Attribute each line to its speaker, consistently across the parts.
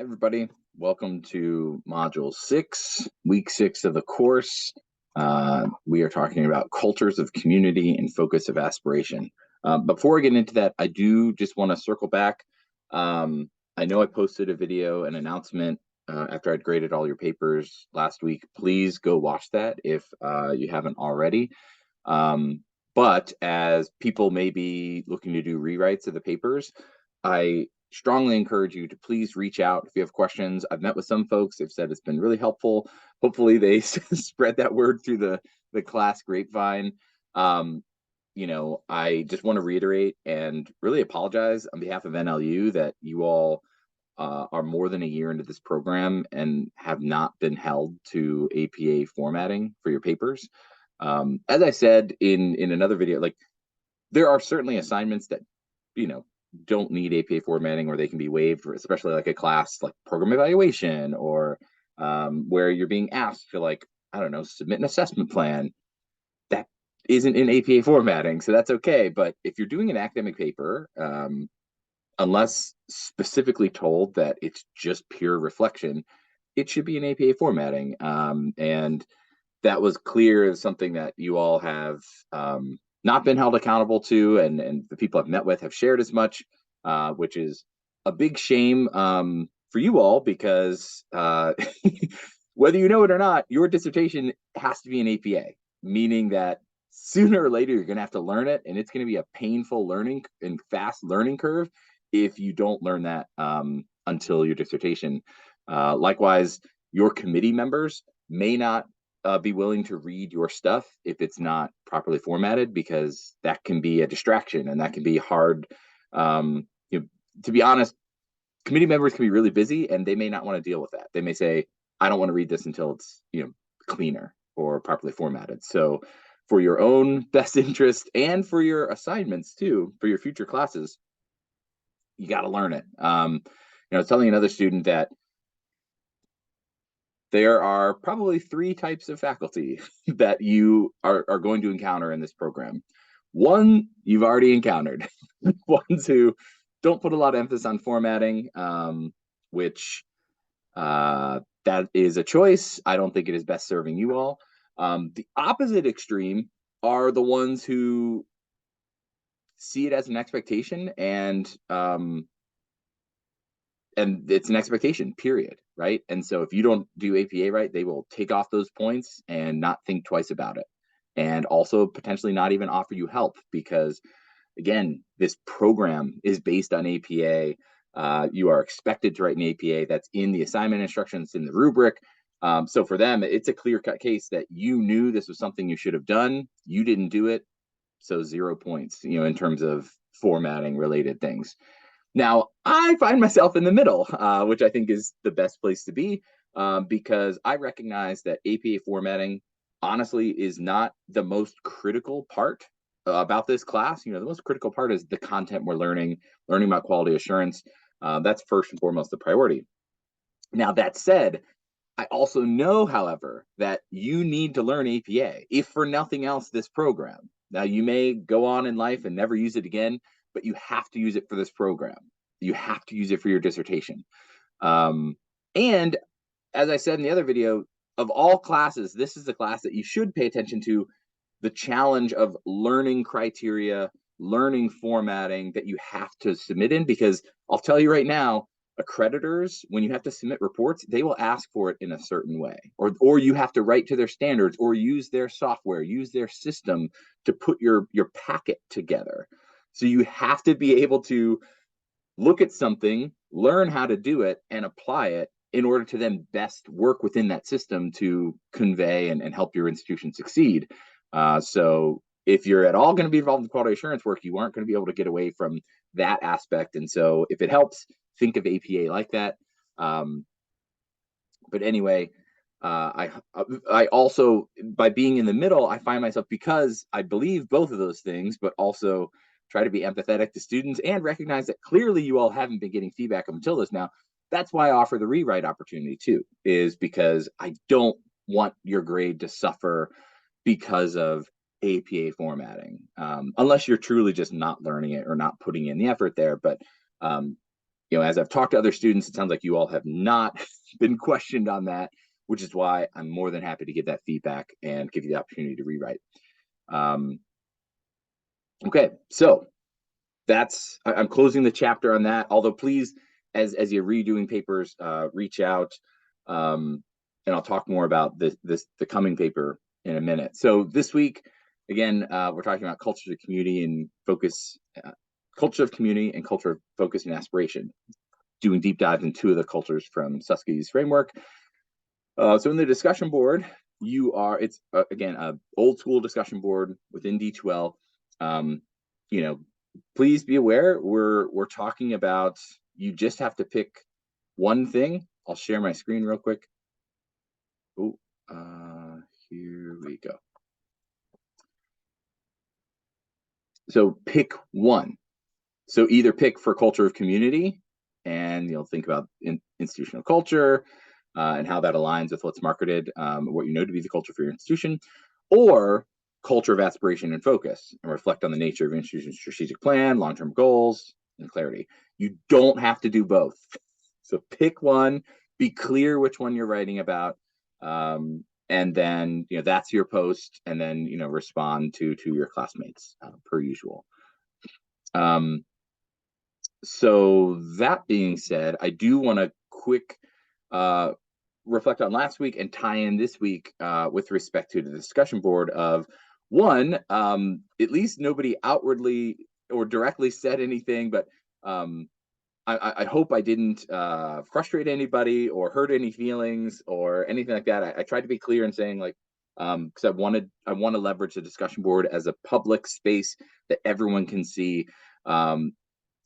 Speaker 1: Hi, everybody. Welcome to Module 6, Week 6 of the course. We are talking about cultures of community and focus of aspiration. Before I get into that, I do just want to circle back. I know I posted a video, an announcement after I'd graded all your papers last week. Please go watch that if you haven't already. But as people may be looking to do rewrites of the papers, I strongly encourage you to please reach out if you have questions. I've met with some folks. They've said it's been really helpful. Hopefully they spread that word through the class grapevine. I just want to reiterate and really apologize on behalf of NLU that you all are more than a year into this program and have not been held to APA formatting for your papers. As I said in another video, like there are certainly assignments that, don't need APA formatting or they can be waived, especially like a class like program evaluation or where you're being asked to, like, I don't know, submit an assessment plan that isn't in APA formatting. So that's okay. But if you're doing an academic paper, unless specifically told that it's just pure reflection, it should be in APA formatting. And that was clear as something that you all have not been held accountable to, and the people I've met with have shared as much, which is a big shame for you all because whether you know it or not, your dissertation has to be an APA, meaning that sooner or later you're going to have to learn it, and it's going to be a painful learning and fast learning curve if you don't learn that until your dissertation. Likewise, your committee members may not be willing to read your stuff if it's not properly formatted, because that can be a distraction and that can be hard. To be honest, committee members can be really busy and they may not want to deal with that. They may say, I don't want to read this until it's cleaner or properly formatted. So for your own best interest and for your assignments too, for your future classes, you got to learn it. I was telling another student that there are probably 3 types of faculty that you are going to encounter in this program. One, you've already encountered. Ones who don't put a lot of emphasis on formatting, which that is a choice. I don't think it is best serving you all. The opposite extreme are the ones who see it as an expectation, and it's an expectation, period, right? And so if you don't do APA right, they will take off those points and not think twice about it, and also potentially not even offer you help because, again, this program is based on APA. You are expected to write an APA that's in the assignment instructions, in the rubric. So for them, it's a clear-cut case that you knew this was something you should have done. You didn't do it, so 0 points, in terms of formatting related things. Now, I find myself in the middle, which I think is the best place to be, because I recognize that APA formatting, honestly, is not the most critical part about this class. The most critical part is the content we're learning about quality assurance. That's first and foremost the priority. Now, that said, I also know, however, that you need to learn APA, if for nothing else, this program. Now, you may go on in life and never use it again, but you have to use it for this program. You have to use it for your dissertation. And as I said in the other video, of all classes, this is the class that you should pay attention to, the challenge of learning criteria, learning formatting that you have to submit in, because I'll tell you right now, accreditors, when you have to submit reports, they will ask for it in a certain way, or you have to write to their standards or use their software, use their system to put your packet together. So you have to be able to look at something, learn how to do it, and apply it in order to then best work within that system to convey and help your institution succeed. So if you're at all going to be involved in quality assurance work, you aren't going to be able to get away from that aspect. And so if it helps, think of APA like that. But anyway, I also, by being in the middle, I find myself, because I believe both of those things, but also try to be empathetic to students and recognize that clearly you all haven't been getting feedback up until this now. That's why I offer the rewrite opportunity too, is because I don't want your grade to suffer because of APA formatting, unless you're truly just not learning it or not putting in the effort there. But as I've talked to other students, it sounds like you all have not been questioned on that, which is why I'm more than happy to give that feedback and give you the opportunity to rewrite. Okay, so I'm closing the chapter on that. Although please, as you're redoing papers, reach out, and I'll talk more about the coming paper in a minute. So this week, again, we're talking about culture of community and focus, culture of community and culture of focus and aspiration. Doing deep dives in 2 of the cultures from Susski's framework. So in the discussion board, it's again a old school discussion board within D2L. Please be aware we're talking about, you just have to pick one thing. I'll share my screen real quick. Oh, here we go. So pick one. So either pick for culture of community, and think about institutional culture and how that aligns with what's marketed, what you know to be the culture for your institution, or culture of aspiration and focus, and reflect on the nature of institution's strategic plan, long-term goals, and clarity. You don't have to do both. So pick one, be clear which one you're writing about, and then that's your post, and then respond to your classmates per usual. So that being said, I do want to quick reflect on last week and tie in this week with respect to the discussion board of one, at least nobody outwardly or directly said anything, but I hope I didn't frustrate anybody or hurt any feelings or anything like that. I tried to be clear in saying, like, because I want to leverage the discussion board as a public space that everyone can see,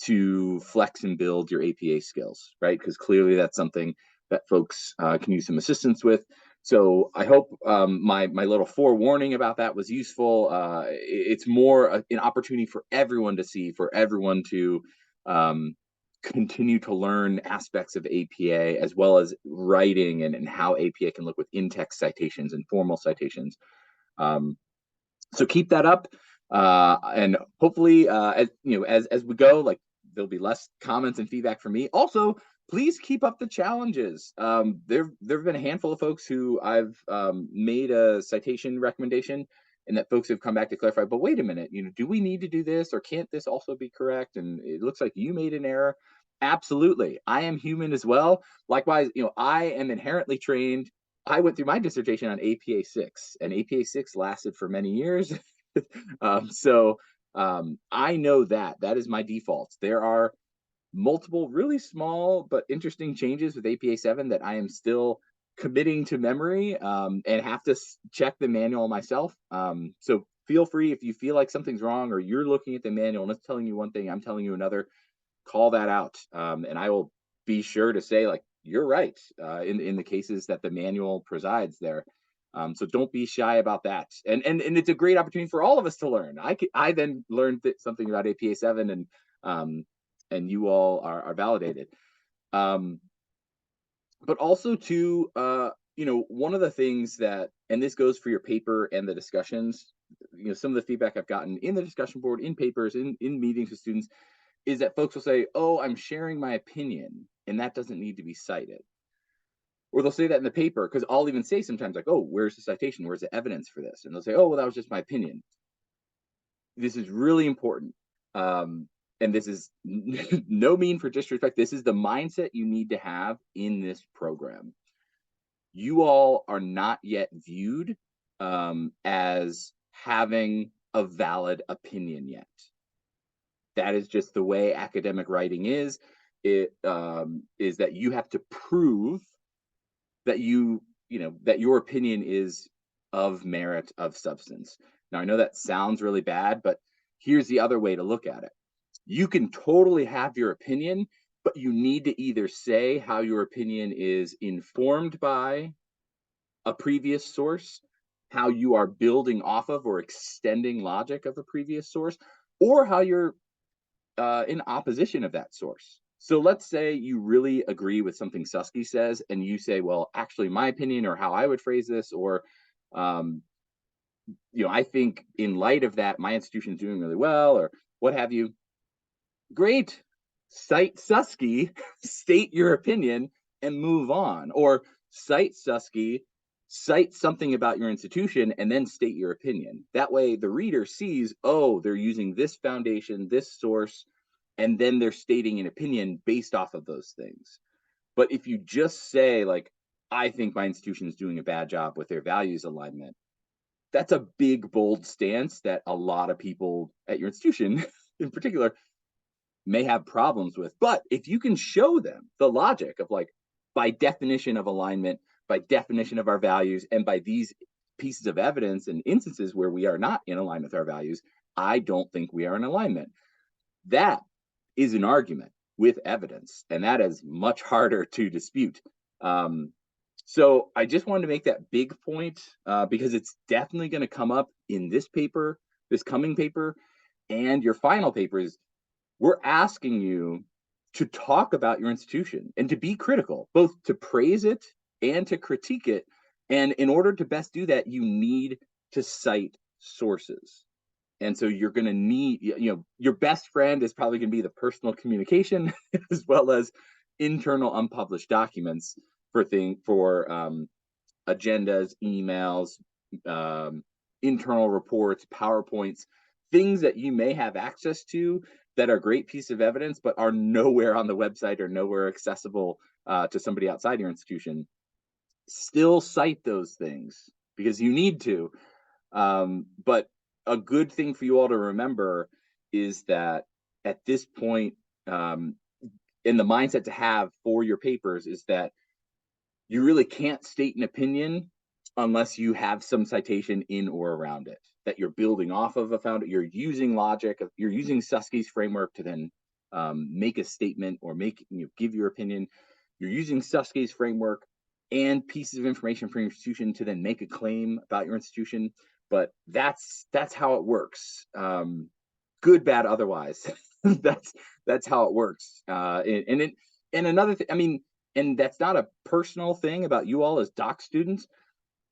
Speaker 1: to flex and build your APA skills, right? Because clearly that's something that folks can use some assistance with. So I hope my little forewarning about that was useful. It's more an opportunity for everyone to see, for everyone to continue to learn aspects of APA, as well as writing and how APA can look with in-text citations and formal citations. So keep that up. And hopefully, as we go, like, there'll be less comments and feedback from me. Also, please keep up the challenges. There've been a handful of folks who I've made a citation recommendation, and that folks have come back to clarify. But wait a minute, do we need to do this, or can't this also be correct? And it looks like you made an error. Absolutely, I am human as well. Likewise, I am inherently trained. I went through my dissertation on APA 6, and APA 6 lasted for many years. So I know that is my default. There are multiple really small but interesting changes with APA 7 that I am still committing to memory, and have to check the manual myself. So feel free, if you feel like something's wrong, or you're looking at the manual and it's telling you one thing, I'm telling you another, call that out. And I will be sure to say, like, you're right, in the cases that the manual presides there. So don't be shy about that. And it's a great opportunity for all of us to learn. I then learned something about APA 7, and you all are validated. But also too, one of the things that, and this goes for your paper and the discussions, some of the feedback I've gotten in the discussion board, in papers, in meetings with students, is that folks will say, oh, I'm sharing my opinion, and that doesn't need to be cited. Or they'll say that in the paper, because I'll even say sometimes, like, oh, where's the citation? Where's the evidence for this? And they'll say, oh, well, that was just my opinion. This is really important. And this is no mean for disrespect. This is the mindset you need to have in this program. You all are not yet viewed as having a valid opinion yet. That is just the way academic writing is. It is that you have to prove that that your opinion is of merit, of substance. Now, I know that sounds really bad, but here's the other way to look at it. You can totally have your opinion, but you need to either say how your opinion is informed by a previous source, how you are building off of or extending logic of a previous source, or how you're in opposition of that source. So let's say you really agree with something Susski says, and you say, well, actually, my opinion, or how I would phrase this, or I think in light of that, my institution is doing really well, or what have you. Great. cite Susky, state your opinion, and move on. Or cite Susky, cite something about your institution, and then state your opinion. That way, the reader sees, oh, they're using this foundation, this source, and then they're stating an opinion based off of those things. But if you just say, like, I think my institution is doing a bad job with their values alignment, that's a big, bold stance that a lot of people at your institution in particular may have problems with. But if you can show them the logic of, like, by definition of alignment, by definition of our values, and by these pieces of evidence and instances where we are not in alignment with our values, I don't think we are in alignment. That is an argument with evidence, and that is much harder to dispute. So I just wanted to make that big point because it's definitely going to come up in this paper, this coming paper, and your final papers. We're asking you to talk about your institution and to be critical, both to praise it and to critique it. And in order to best do that, you need to cite sources. And so you're going to need, your best friend is probably going to be the personal communication as well as internal unpublished documents for agendas, emails, internal reports, PowerPoints, things that you may have access to that are great piece of evidence, but are nowhere on the website or nowhere accessible to somebody outside your institution. Still cite those things because you need to. But a good thing for you all to remember is that at this point, in the mindset to have for your papers is that you really can't state an opinion unless you have some citation in or around it that you're building off of a founder. You're using logic. You're using Susky's framework to then make a statement or give your opinion. You're using Susky's framework and pieces of information from your institution to then make a claim about your institution. But that's how it works. Good, bad, otherwise. that's how it works. And another thing, I mean, and that's not a personal thing about you all as doc students.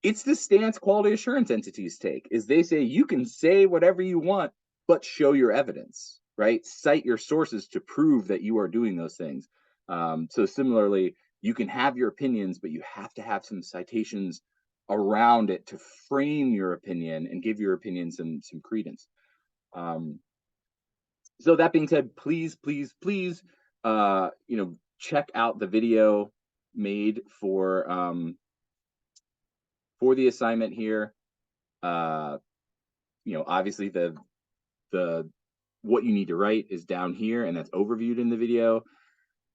Speaker 1: It's the stance quality assurance entities take, is they say you can say whatever you want, but show your evidence, right? Cite your sources to prove that you are doing those things. So similarly, you can have your opinions, but you have to have some citations around it to frame your opinion and give your opinion some credence. So that being said, please, check out the video made for the assignment here. Obviously the what you need to write is down here, and that's overviewed in the video.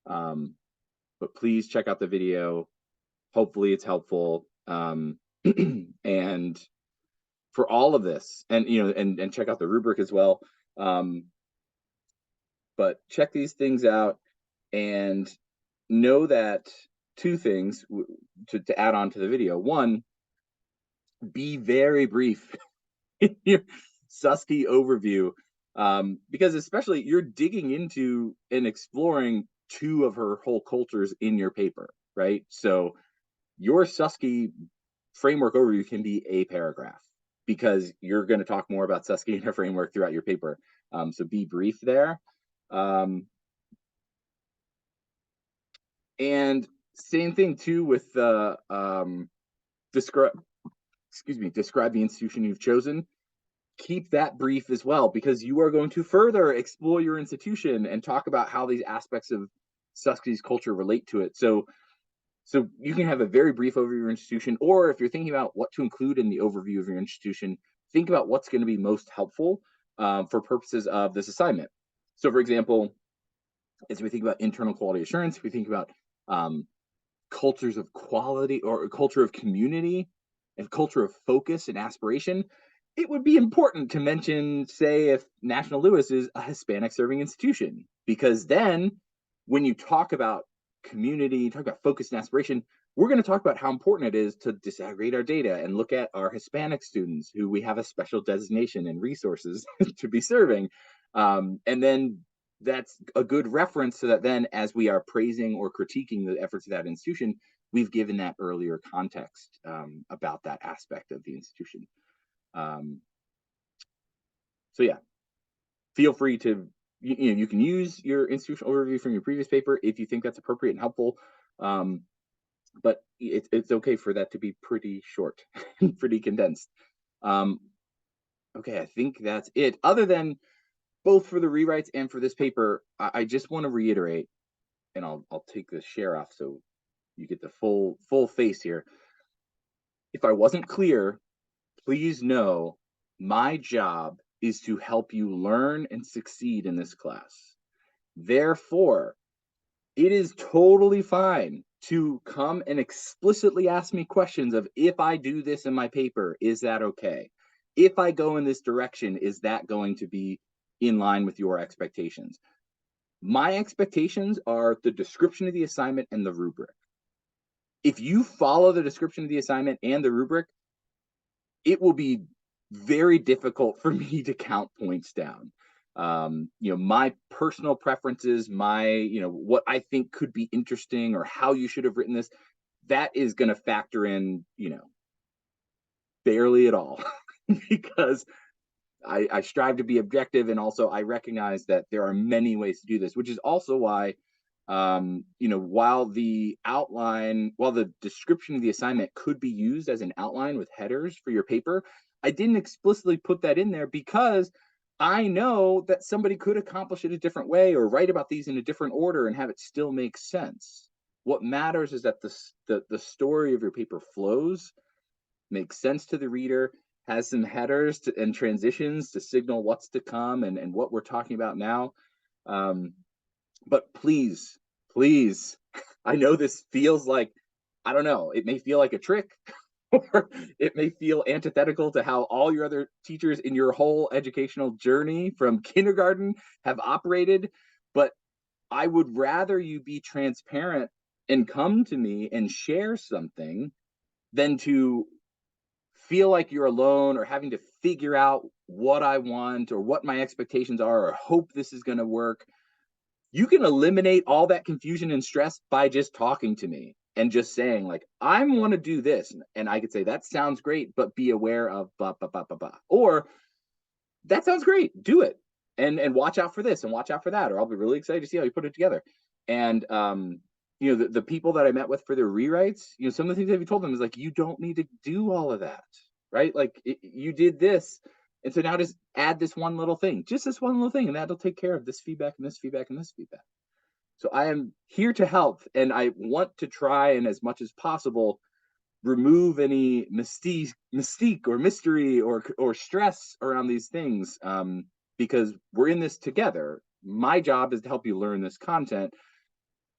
Speaker 1: But please check out the video. Hopefully it's helpful. And for all of this, and and check out the rubric as well. But check these things out and know that two things to add on to the video. One, be very brief in your Susky overview, because especially you're digging into and exploring two of her whole cultures in your paper, right? So your Susky framework overview can be a paragraph because you're going to talk more about Susky and her framework throughout your paper. So be brief there. And same thing too with describe the institution you've chosen. Keep that brief as well, because you are going to further explore your institution and talk about how these aspects of Susky's culture relate to it. So you can have a very brief overview of your institution, or if you're thinking about what to include in the overview of your institution, think about what's going to be most helpful for purposes of this assignment. So for example, as we think about internal quality assurance, we think about cultures of quality or a culture of community and culture of focus and aspiration. It would be important to mention, say, if National Louis is a Hispanic serving institution, because then when you talk about community, talk about focus and aspiration, we're going to talk about how important it is to disaggregate our data and look at our Hispanic students who we have a special designation and resources to be serving. And then that's a good reference so that then as we are praising or critiquing the efforts of that institution, we've given that earlier context about that aspect of the institution. So yeah, feel free to you can use your institutional overview from your previous paper if you think that's appropriate and helpful. Um, but it's okay for that to be pretty short and pretty condensed. Um, okay, I think that's it. Other than both for the rewrites and for this paper, I just want to reiterate, and I'll take the share off so you get the full face here. If I wasn't clear, please know my job is to help you learn and succeed in this class. Therefore, it is totally fine to come and explicitly ask me questions of, if I do this in my paper, is that okay? If I go in this direction, is that going to be in line with your expectations? My expectations are the description of the assignment and the rubric. If you follow the description of the assignment and the rubric, it will be very difficult for me to count points down. My personal preferences, what I think could be interesting or how you should have written this, that is going to factor in, barely at all because I strive to be objective, and also I recognize that there are many ways to do this, which is also why, while the description of the assignment could be used as an outline with headers for your paper, I didn't explicitly put that in there because I know that somebody could accomplish it a different way or write about these in a different order and have it still make sense. What matters is that the story of your paper flows, makes sense to the reader, has some headers and transitions to signal what's to come and what we're talking about now. But please, I know this feels like, I don't know, it may feel like a trick, or it may feel antithetical to how all your other teachers in your whole educational journey from kindergarten have operated. But I would rather you be transparent and come to me and share something than to feel like you're alone or having to figure out what I want or what my expectations are or hope this is going to work. You can eliminate all that confusion and stress by just talking to me and just saying, like, I want to do this. And I could say, that sounds great, but be aware of blah, blah, blah, blah, blah. Or that sounds great, do it. And watch out for this and watch out for that. Or I'll be really excited to see how you put it together. And the people that I met with for their rewrites, some of the things that we told them is like, you don't need to do all of that, right? Like you did this. And so now just add this one little thing, just this one little thing, and that'll take care of this feedback and this feedback and this feedback. So I am here to help, and I want to try and as much as possible remove any mystique or mystery or stress around these things, because we're in this together. My job is to help you learn this content,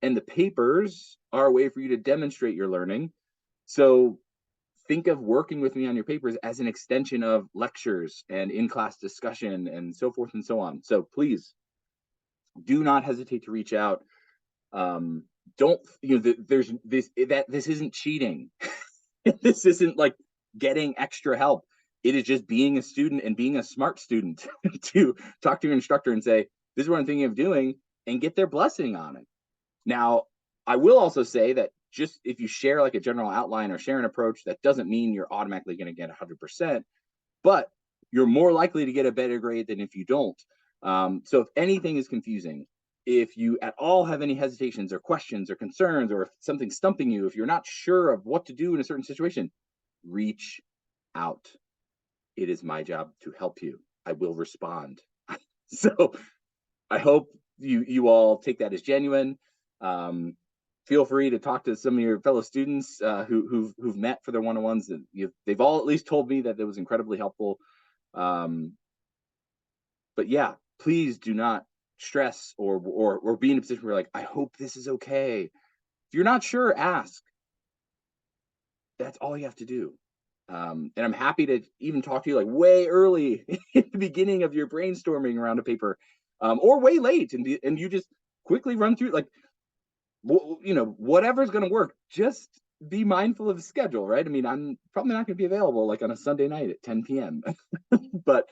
Speaker 1: and the papers are a way for you to demonstrate your learning. So think of working with me on your papers as an extension of lectures and in-class discussion and so forth and so on. So please do not hesitate to reach out. Don't, there's this isn't cheating. This isn't like getting extra help. It is just being a student and being a smart student to talk to your instructor and say, this is what I'm thinking of doing, and get their blessing on it. Now, I will also say that just if you share like a general outline or share an approach, that doesn't mean you're automatically going to get 100%, but you're more likely to get a better grade than if you don't. So if anything is confusing, if you at all have any hesitations or questions or concerns, or if something's stumping you, if you're not sure of what to do in a certain situation, reach out. It is my job to help you. I will respond. So I hope you all take that as genuine. Feel free to talk to some of your fellow students who've met for their one-on-ones. They've all at least told me that it was incredibly helpful. But yeah, please do not stress or be in a position where like, I hope this is okay. If you're not sure, ask. That's all you have to do. And I'm happy to even talk to you like way early in the beginning of your brainstorming around a paper, or way late, and you just quickly run through like, whatever's going to work. Just be mindful of the schedule, right? I mean, I'm probably not going to be available like on a Sunday night at 10 p.m. But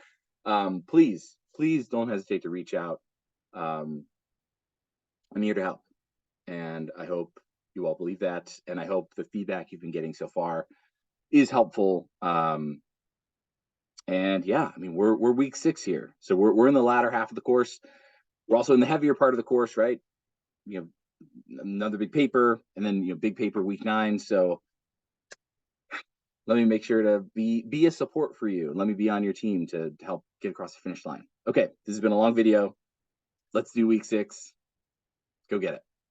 Speaker 1: please don't hesitate to reach out. I'm here to help, and I hope you all believe that, and I hope the feedback you've been getting so far is helpful. And yeah, I mean, we're week 6 here, so we're in the latter half of the course. We're also in the heavier part of the course, right? You know, another big paper, and then big paper week 9. So let me make sure to be a support for you, and let me be on your team to help get across the finish line. Okay, this has been a long video. Let's do week 6. Go get it.